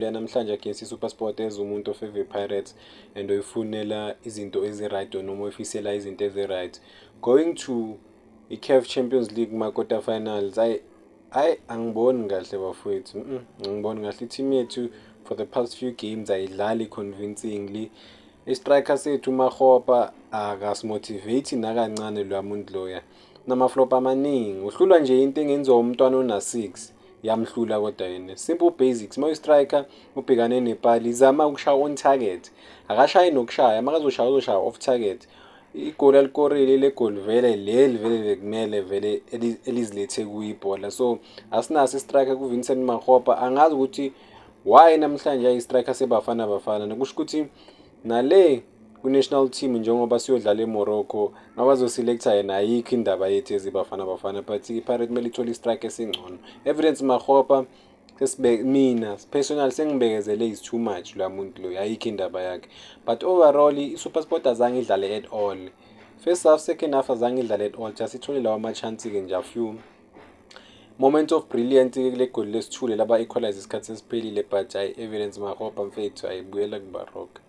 namhlanje against iSuperSport as umuntu ofave Pirates and oyifunela izinto ezi-right noma oyifisela izinto ezi-right. Going to i-CAF Champions League ma-quarter finals, angiboni kahle bafowethu. Angiboni kahle i-team yethu for the past few games ayidlali convincingly. I-striker sethu uMakgopa akasimotivate nakancane loya muntu loya. Nama-flop amaningi. Uhlulwa nje into engenziwa umntwana ona-6. Yamhlula kodwa yena. Simple basics. Uma uyi-striker ubhekane nepali zama ukushaya on target. Akashayi nokushaya, makazoshaya uzoshaya off target. Igoli alikorile le goli vele vele kumele vele elizilethe kuyibhola. So asinaso i-striker kuVincent Makgopa. Angazi ukuthi why namhlanje ayi-striker sebafana. Nokusho ukuthi nale ku-national team njengoba siyodlala eMorocco nabazoselecta yena ayikho indaba yethu ezibafana but iPirates kumele ithole i-strike esingcono. Evidence Makgopa mina personal sengibekezele is too much la muntu lo, ayikho indaba yakhe. But overall iSuperSport azange idlale at all. First half, second half azange idlale at all. Just ithole lawa ama-chance ke nje a few moment of brilliant kule goli lesithule laba equalize isikhathi sesiphelile but evidence Makgopa mfethu ayibuyela kuBaroka.